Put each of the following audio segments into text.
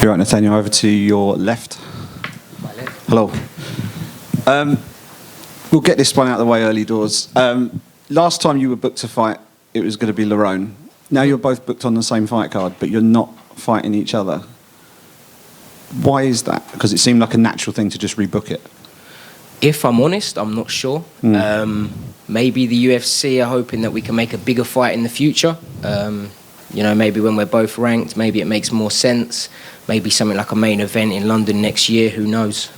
You're right, Nathaniel, over to your left. My left. Hello. We'll get this one out of the way early doors. Last time you were booked to fight, it was going to be Lerone. Now you're both booked on the same fight card, but you're not fighting each other. Why is that? Because it seemed like a natural thing to just rebook it. If I'm honest, I'm not sure. Maybe the UFC are hoping that we can make a bigger fight in the future. Maybe when we're both ranked, maybe it makes more sense. Maybe something like a main event in London next year, who knows?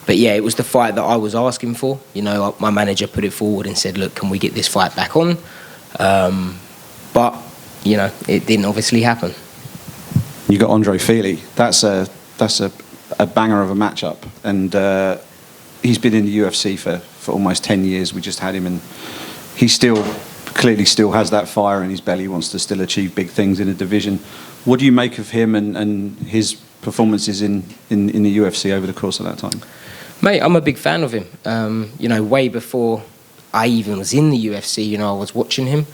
But yeah, it was the fight that I was asking for. My manager put it forward and said, look, can we get this fight back on? But it didn't obviously happen. You got Andre Fili. That's a banger of a matchup. And he's been in the UFC for almost 10 years. We just had him, and he clearly still has that fire in his belly, wants to still achieve big things in a division. What do you make of him and his performances in the UFC over the course of that time? Mate, I'm a big fan of him. Way before I even was in the UFC, I was watching him.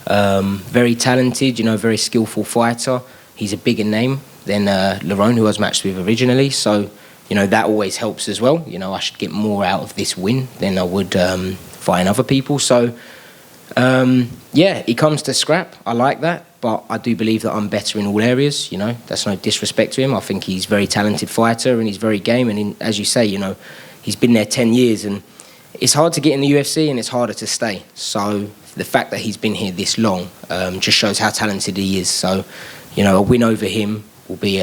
Very talented, very skillful fighter. He's a bigger name than Lerone, who I was matched with originally. So, that always helps as well. I should get more out of this win than I would fighting other people. So, he comes to scrap. I like that. But I do believe that I'm better in all areas. That's no disrespect to him. I think he's a very talented fighter and he's very game. And as you say, he's been there 10 years. And it's hard to get in the UFC and it's harder to stay. So the fact that he's been here this long just shows how talented he is. So, a win over him will be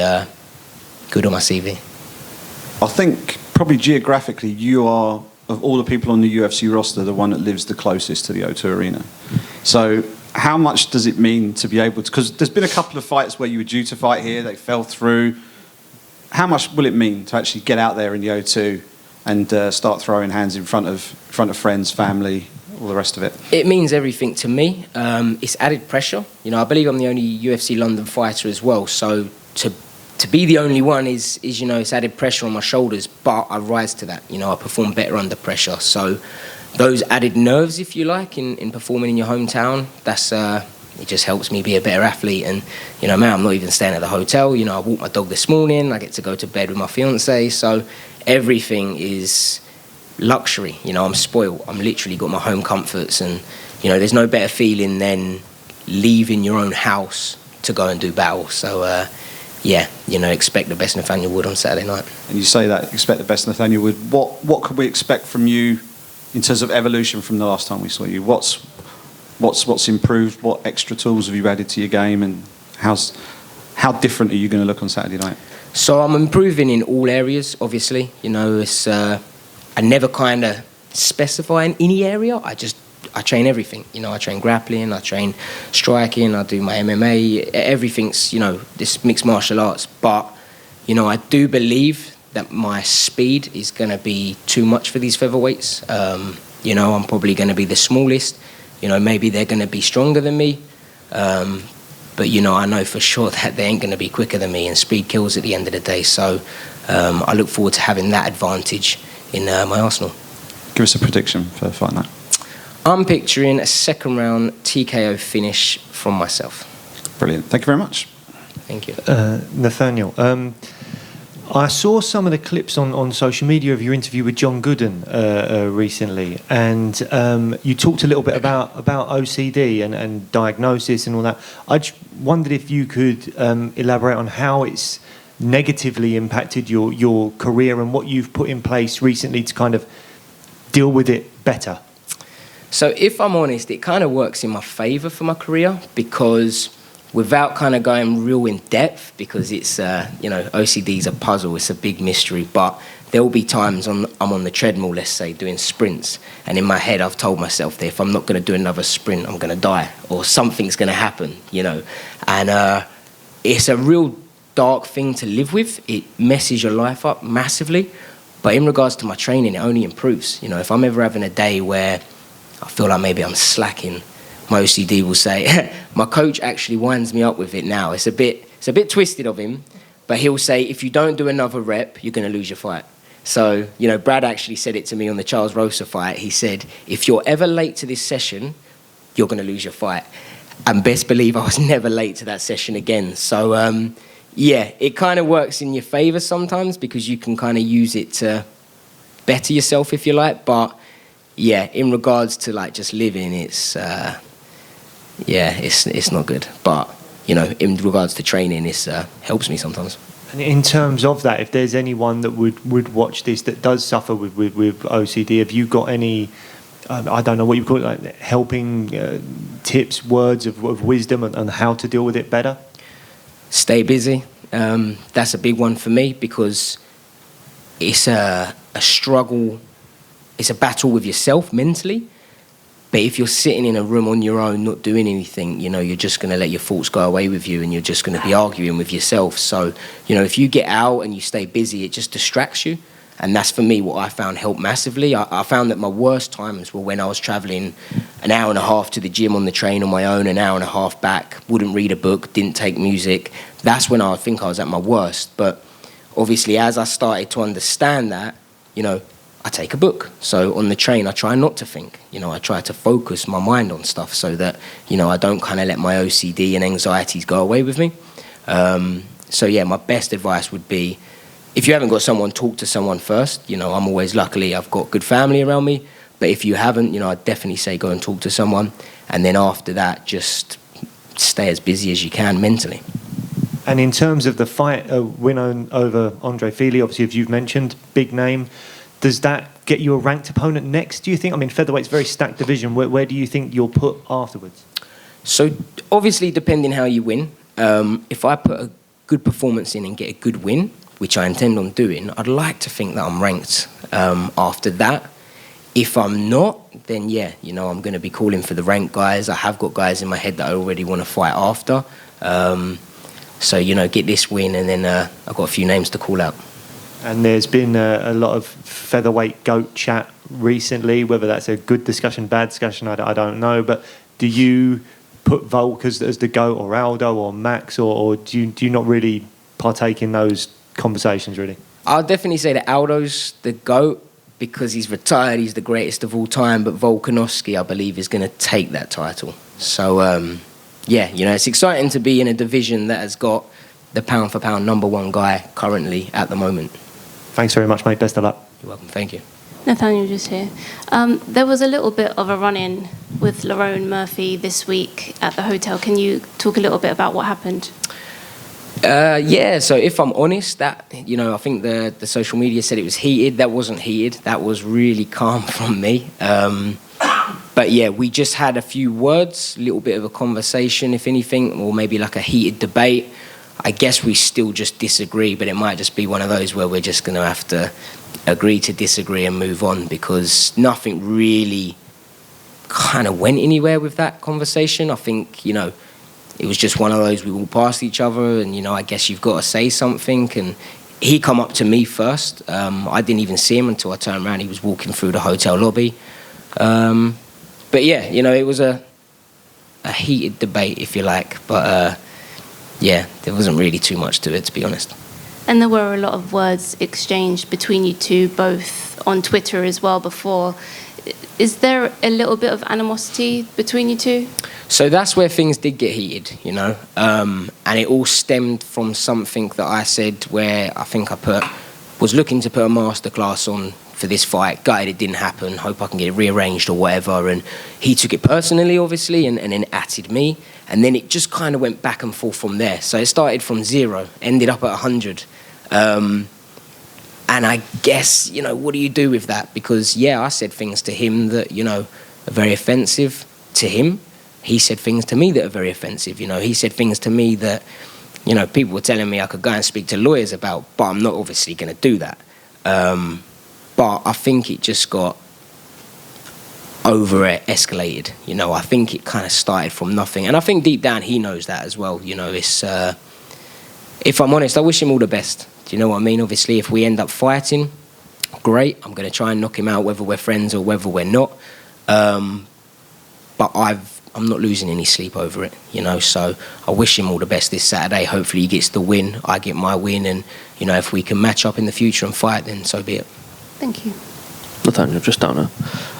good on my CV. I think probably geographically you are, of all the people on the UFC roster, the one that lives the closest to the O2 Arena. So how much does it mean to be able to... Because there's been a couple of fights where you were due to fight here, they fell through. How much will it mean to actually get out there in the O2 and start throwing hands in front of friends, family, all the rest of it? It means everything to me. It's added pressure. I believe I'm the only UFC London fighter as well. So to be the only one is it's added pressure on my shoulders. But I rise to that. I perform better under pressure. So those added nerves, if you like, in performing in your hometown, it just helps me be a better athlete. And man, I'm not even staying at the hotel. I walked my dog this morning. I get to go to bed with my fiance. So everything is luxury. I'm spoiled. I'm literally got my home comforts, and there's no better feeling than leaving your own house to go and do battle. So expect the best Nathaniel Wood on Saturday night. And you say that, expect the best Nathaniel Wood. What could we expect from you in terms of evolution from the last time we saw you? What's improved? What extra tools have you added to your game, and how different are you going to look on Saturday night? So I'm improving in all areas, obviously. It's I never kind of specify in any area. I train everything. I train grappling, I train striking, I do my MMA. Everything's this mixed martial arts. But I do believe that my speed is going to be too much for these featherweights. I'm probably going to be the smallest. Maybe they're going to be stronger than me. But, I know for sure that they ain't going to be quicker than me, and speed kills at the end of the day. So I look forward to having that advantage in my arsenal. Give us a prediction for the fight night. I'm picturing a second round TKO finish from myself. Brilliant. Thank you very much. Thank you. Nathaniel, I saw some of the clips on social media of your interview with John Gooden recently, and you talked a little bit about OCD and diagnosis and all that. I just wondered if you could elaborate on how it's negatively impacted your career and what you've put in place recently to kind of deal with it better. So if I'm honest, it kind of works in my favour for my career, because without kind of going real in depth, because it's, OCD is a puzzle, it's a big mystery, but there will be times I'm on the treadmill, let's say, doing sprints, and in my head I've told myself that if I'm not going to do another sprint, I'm going to die, or something's going to happen, and it's a real dark thing to live with. It messes your life up massively, but in regards to my training, it only improves. If I'm ever having a day where I feel like maybe I'm slacking, my OCD will say, my coach actually winds me up with it now. It's a bit twisted of him, but he'll say, if you don't do another rep, you're going to lose your fight. So, Brad actually said it to me on the Charles Rosa fight. He said, if you're ever late to this session, you're going to lose your fight. And best believe I was never late to that session again. So, yeah, it kind of works in your favour sometimes because you can kind of use it to better yourself, if you like. But, yeah, in regards to, like, just living, it's not good. But, you know, in regards to training, it helps me sometimes. And in terms of that, if there's anyone that would watch this that does suffer with OCD, have you got any, I don't know what you call it, like helping tips, words of wisdom on how to deal with it better? Stay busy. That's a big one for me because it's a struggle. It's a battle with yourself mentally. But if you're sitting in a room on your own, not doing anything, you know, you're just going to let your thoughts go away with you and you're just going to be arguing with yourself. So, you know, if you get out and you stay busy, it just distracts you. And that's, for me, what I found helped massively. I found that my worst times were when I was travelling an hour and a half to the gym on the train on my own, an hour and a half back, wouldn't read a book, didn't take music. That's when I think I was at my worst. But obviously, as I started to understand that, you know, I take a book. So on the train, I try not to think. You know, I try to focus my mind on stuff so that, you know, I don't kind of let my OCD and anxieties go away with me. So, yeah, my best advice would be, if you haven't got someone, talk to someone first. You know, I'm always, luckily, I've got good family around me. But if you haven't, you know, I'd definitely say go and talk to someone. And then after that, just stay as busy as you can mentally. And in terms of the fight, win over Andre Fili, obviously, as you've mentioned, big name. Does that get you a ranked opponent next, do you think? I mean, featherweight's a very stacked division. Where do you think you'll put afterwards? So, obviously, depending how you win, if I put a good performance in and get a good win, which I intend on doing, I'd like to think that I'm ranked after that. If I'm not, then, yeah, you know, I'm going to be calling for the ranked guys. I have got guys in my head that I already want to fight after. So, you know, get this win, and then I've got a few names to call out. And there's been a lot of featherweight GOAT chat recently, whether that's a good discussion, bad discussion, I don't know. But do you put Volk as the GOAT, or Aldo, or Max, or do you not really partake in those conversations, really? I'll definitely say that Aldo's the GOAT because he's retired, he's the greatest of all time, but Volkanovski, I believe, is going to take that title. So, yeah, you know, it's exciting to be in a division that has got the pound-for-pound #1 guy currently at the moment. Thanks very much, mate. Best of luck. You're welcome. Thank you. Nathaniel just here. There was a little bit of a run-in with Lerone Murphy this week at the hotel. Can you talk a little bit about what happened? Yeah, so if I'm honest, that, you know, I think the social media said it was heated. That wasn't heated. That was really calm from me. But yeah, we just had a few words, a little bit of a conversation, if anything, or maybe like a heated debate. I guess we still just disagree, but it might just be one of those where we're just going to have to agree to disagree and move on, because nothing really kind of went anywhere with that conversation. I think, you know, it was just one of those, we walked past each other and, you know, I guess you've got to say something. And he come up to me first. I didn't even see him until I turned around. He was walking through the hotel lobby. But yeah, you know, it was a heated debate, if you like. But yeah, there wasn't really too much to it, to be honest. And there were a lot of words exchanged between you two, both on Twitter as well before. Is there a little bit of animosity between you two? So that's where things did get heated, you know. And it all stemmed from something that I said where I think was looking to put a masterclass on for this fight. Gutted it didn't happen. Hope I can get it rearranged or whatever. And he took it personally, obviously, and then atted me. And then it just kind of went back and forth from there. So it started from 0, ended up at 100. And I guess, you know, what do you do with that? Because, yeah, I said things to him that, you know, are very offensive to him. He said things to me that are very offensive. You know, he said things to me that, you know, people were telling me I could go and speak to lawyers about, but I'm not obviously going to do that. But I think it just got over-escalated. You know, I think it kind of started from nothing. And I think deep down he knows that as well. You know, it's, if I'm honest, I wish him all the best. Do you know what I mean? Obviously, if we end up fighting, great. I'm going to try and knock him out, whether we're friends or whether we're not. But I'm not losing any sleep over it, you know. So I wish him all the best this Saturday. Hopefully he gets the win, I get my win. And, you know, if we can match up in the future and fight, then so be it. Thank you. Nathaniel, just down there.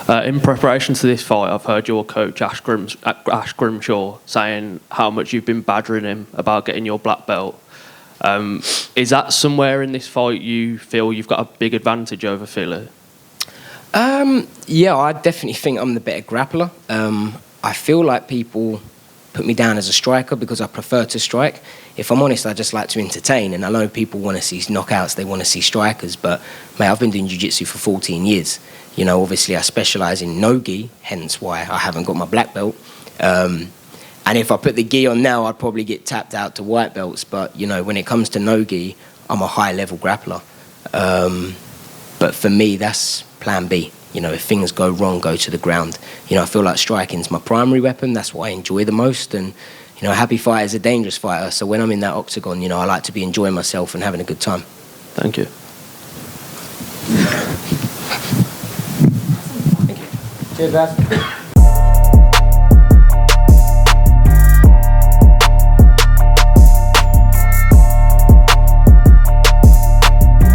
In preparation to this fight, I've heard your coach Ash Grimshaw saying how much you've been badgering him about getting your black belt. Is that somewhere in this fight you feel you've got a big advantage over Fili? Yeah, I definitely think I'm the better grappler. I feel like people put me down as a striker because I prefer to strike. If I'm honest, I just like to entertain, and I know people want to see knockouts, they want to see strikers, but mate, I've been doing jiu-jitsu for 14 years. You know, obviously I specialise in no-gi, hence why I haven't got my black belt. And if I put the gi on now, I'd probably get tapped out to white belts, but, you know, when it comes to no-gi, I'm a high-level grappler. But for me, that's plan B. You know, if things go wrong, go to the ground. You know, I feel like striking's my primary weapon. That's what I enjoy the most. And, you know, a happy fighter is a dangerous fighter. So when I'm in that octagon, you know, I like to be enjoying myself and having a good time. Thank you. Cheers, guys.